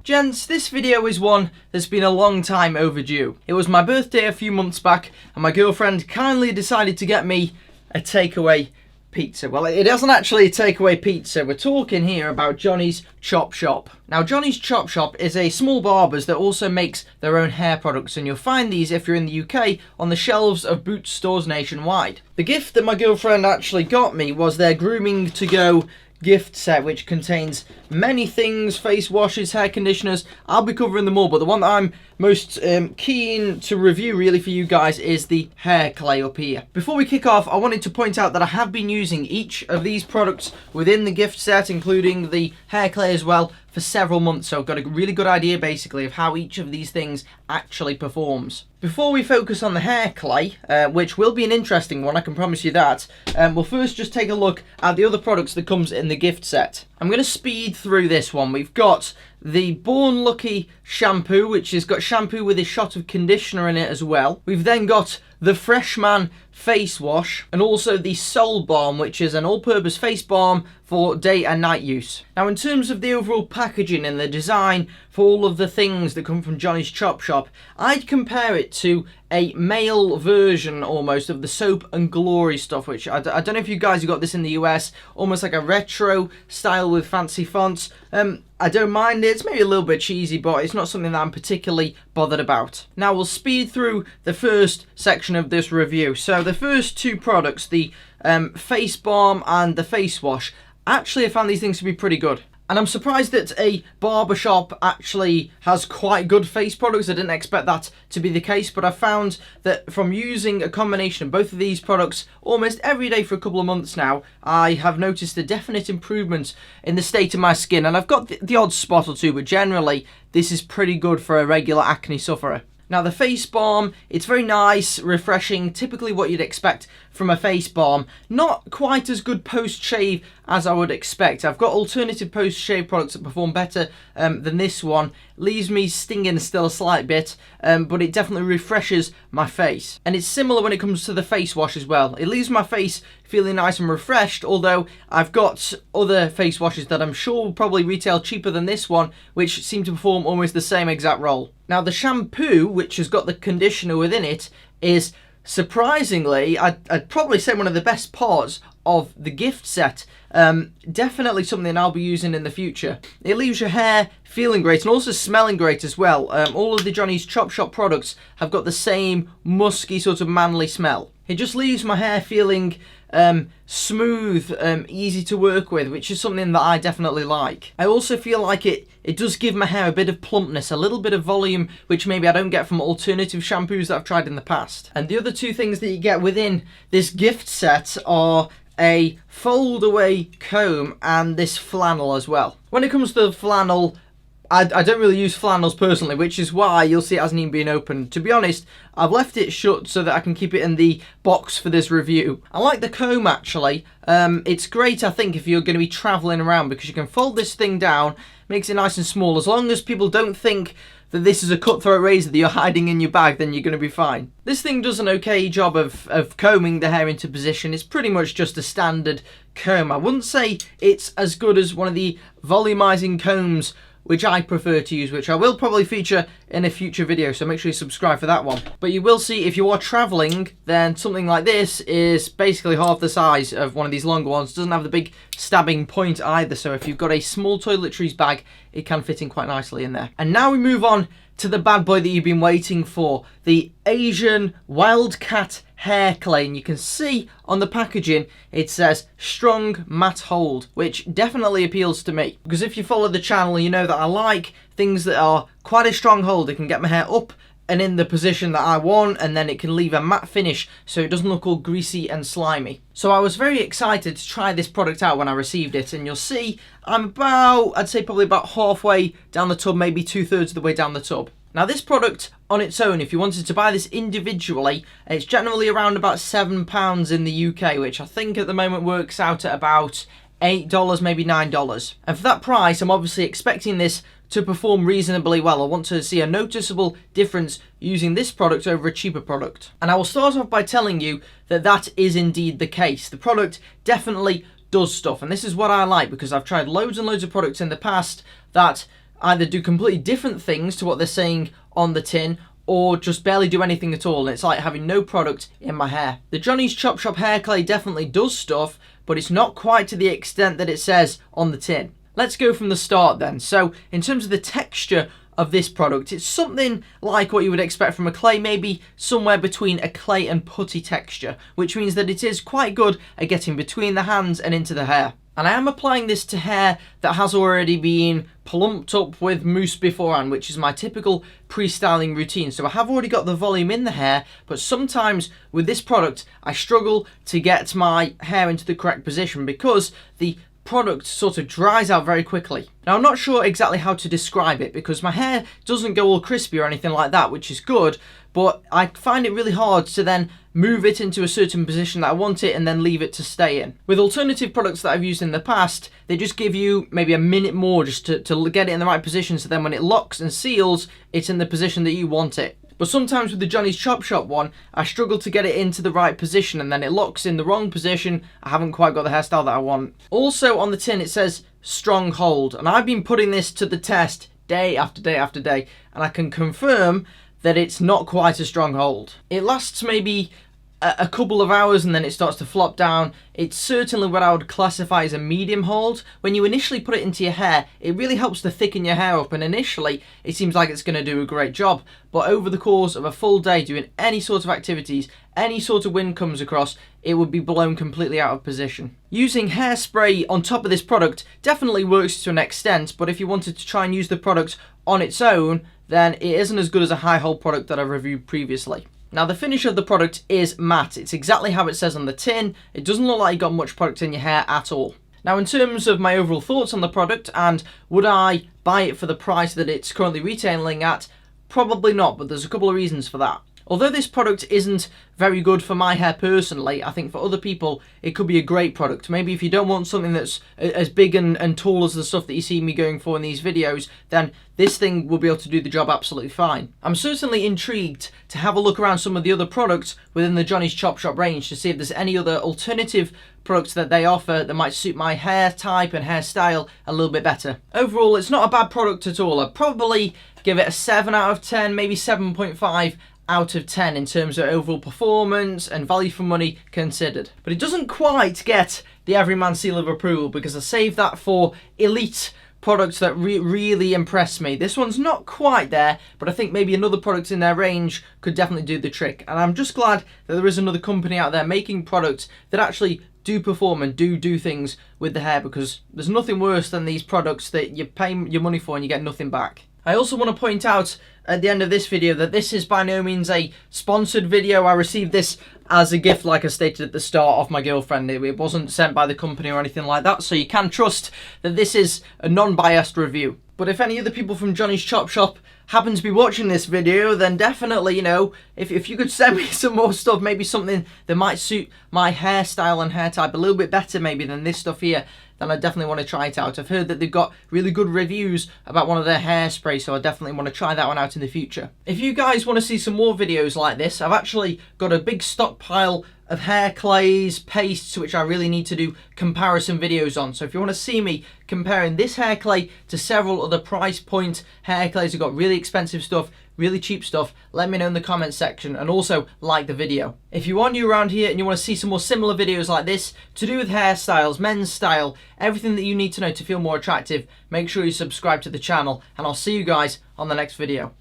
Gents, this video is one that's been a long time overdue. It was my birthday a few months back and my girlfriend kindly decided to get me a takeaway pizza. Well, it isn't actually a takeaway pizza. We're talking here about Johnny's Chop Shop. Now, Johnny's Chop Shop is a small barber's that also makes their own hair products, and you'll find these if you're in the UK on the shelves of Boots stores nationwide. The gift that my girlfriend actually got me was their grooming to go gift set, which contains many things: face washes, hair conditioners. I'll be covering them all, but the one that I'm most keen to review really for you guys is the hair clay up here. Before we kick off, I wanted to point out that I have been using each of these products within the gift set, including the hair clay as well, for several months, so I've got a really good idea basically of how each of these things actually performs. Before we focus on the hair clay, which will be an interesting one, I can promise you that, we'll first just take a look at the other products that comes in the gift set. I'm going to speed through this one. We've got the Born Lucky shampoo, which has got shampoo with a shot of conditioner in it as well. We've then got the Freshman face wash, and also the Soul Balm, which is an all-purpose face balm for day and night use. Now, in terms of the overall packaging and the design for all of the things that come from Johnny's Chop Shop, I'd compare it to a male version almost of the Soap and Glory stuff, which I don't know if you guys have got this in the US, almost like a retro style with fancy fonts. I don't mind it. It's maybe a little bit cheesy, but it's not something that I'm particularly bothered about. Now, we'll speed through the first section of this review. So the first two products, the face balm and the face wash, actually I found these things to be pretty good. And I'm surprised that a barbershop actually has quite good face products. I didn't expect that to be the case, but I found that from using a combination of both of these products almost every day for a couple of months now, I have noticed a definite improvement in the state of my skin. And I've got the odd spot or two, but generally this is pretty good for a regular acne sufferer. Now, the face balm, it's very nice, refreshing, typically what you'd expect from a face balm. Not quite as good post-shave as I would expect. I've got alternative post-shave products that perform better than this one. Leaves me stinging still a slight bit, but it definitely refreshes my face. And it's similar when it comes to the face wash as well. It leaves my face feeling nice and refreshed, although I've got other face washes that I'm sure will probably retail cheaper than this one, which seem to perform almost the same exact role. Now, the shampoo, which has got the conditioner within it, is surprisingly, I'd probably say one of the best parts of the gift set. Definitely something I'll be using in the future. It leaves your hair feeling great and also smelling great as well. All of the Johnny's Chop Shop products have got the same musky sort of manly smell. It just leaves my hair feeling smooth, easy to work with, which is something that I definitely like. I also feel like it does give my hair a bit of plumpness, a little bit of volume, which maybe I don't get from alternative shampoos that I've tried in the past. And the other two things that you get within this gift set are a fold away comb and this flannel as well. When it comes to the flannel, I don't really use flannels personally, which is why you'll see it hasn't even been opened. To be honest, I've left it shut so that I can keep it in the box for this review. I like the comb actually. It's great, I think, if you're going to be traveling around, because you can fold this thing down, makes it nice and small. As long as people don't think that this is a cutthroat razor that you're hiding in your bag, then you're going to be fine. This thing does an okay job of combing the hair into position. It's pretty much just a standard comb. I wouldn't say it's as good as one of the volumizing combs which I prefer to use, which I will probably feature in a future video, so make sure you subscribe for that one. But you will see, if you are traveling, then something like this is basically half the size of one of these longer ones. It doesn't have the big stabbing point either, so if you've got a small toiletries bag, it can fit in quite nicely in there. And now we move on to the bad boy that you've been waiting for, the Asian Wildcat hair clay. And you can see on the packaging it says strong matte hold, which definitely appeals to me, because if you follow the channel you know that I like things that are quite a strong hold. It can get my hair up and in the position that I want, and then it can leave a matte finish so it doesn't look all greasy and slimy. So I was very excited to try this product out when I received it, and you'll see I'm about, I'd say probably about halfway down the tub, maybe 2/3 of the way down the tub. Now, this product on its own, if you wanted to buy this individually, it's generally around about £7 in the UK, which I think at the moment works out at about $8, maybe $9. And for that price, I'm obviously expecting this to perform reasonably well. I want to see a noticeable difference using this product over a cheaper product. And I will start off by telling you that that is indeed the case. The product definitely does stuff, and this is what I like, because I've tried loads and loads of products in the past that either do completely different things to what they're saying on the tin, or just barely do anything at all, and it's like having no product in my hair. The Johnny's Chop Shop hair clay definitely does stuff, but it's not quite to the extent that it says on the tin. Let's go from the start then. So in terms of the texture of this product, it's something like what you would expect from a clay, maybe somewhere between a clay and putty texture, which means that it is quite good at getting between the hands and into the hair. And I am applying this to hair that has already been plumped up with mousse beforehand, which is my typical pre-styling routine. So I have already got the volume in the hair, but sometimes with this product, I struggle to get my hair into the correct position because the product sort of dries out very quickly. Now I'm not sure exactly how to describe it because my hair doesn't go all crispy or anything like that, which is good, but I find it really hard to then move it into a certain position that I want it and then leave it to stay in. With alternative products that I've used in the past, they just give you maybe a minute more just to get it in the right position, so then when it locks and seals, it's in the position that you want it. But sometimes with the Johnny's Chop Shop one, I struggle to get it into the right position and then it locks in the wrong position. I haven't quite got the hairstyle that I want. Also on the tin it says Stronghold, and I've been putting this to the test day after day after day, and I can confirm that it's not quite a strong hold. It lasts maybe a couple of hours and then it starts to flop down. It's certainly what I would classify as a medium hold. When you initially put it into your hair, it really helps to thicken your hair up, and initially it seems like it's going to do a great job, but over the course of a full day doing any sort of activities, any sort of wind comes across, it would be blown completely out of position. Using hairspray on top of this product definitely works to an extent, but if you wanted to try and use the product on its own, then it isn't as good as a high hold product that I've reviewed previously. Now the finish of the product is matte. It's exactly how it says on the tin. It doesn't look like you got much product in your hair at all. Now in terms of my overall thoughts on the product and would I buy it for the price that it's currently retailing at, probably not, but there's a couple of reasons for that. Although this product isn't very good for my hair personally, I think for other people it could be a great product. Maybe if you don't want something that's as big and tall as the stuff that you see me going for in these videos, then this thing will be able to do the job absolutely fine. I'm certainly intrigued to have a look around some of the other products within the Johnny's Chop Shop range to see if there's any other alternative products that they offer that might suit my hair type and hairstyle a little bit better. Overall, it's not a bad product at all. I'd probably give it a 7 out of 10, maybe 7.5 out of 10 in terms of overall performance and value for money considered. But it doesn't quite get the everyman seal of approval because I saved that for elite products that really impress me. This one's not quite there, but I think maybe another product in their range could definitely do the trick. And I'm just glad that there is another company out there making products that actually do perform and do things with the hair, because there's nothing worse than these products that you pay your money for and you get nothing back. I also want to point out at the end of this video that this is by no means a sponsored video. I received this as a gift, like I stated at the start, off my girlfriend. It wasn't sent by the company or anything like that, so you can trust that this is a non-biased review. But if any other people from Johnny's Chop Shop happen to be watching this video, then definitely, you know, if you could send me some more stuff, maybe something that might suit my hairstyle and hair type a little bit better maybe than this stuff here, then I definitely want to try it out. I've heard that they've got really good reviews about one of their hairspray, so I definitely want to try that one out in the future. If you guys want to see some more videos like this, I've actually got a big stockpile of hair clays, pastes, which I really need to do comparison videos on. So if you want to see me comparing this hair clay to several other price point hair clays, I've got really expensive stuff, really cheap stuff, let me know in the comments section, and also like the video. If you are new around here and you want to see some more similar videos like this to do with hairstyles, men's style, everything that you need to know to feel more attractive, make sure you subscribe to the channel, and I'll see you guys on the next video.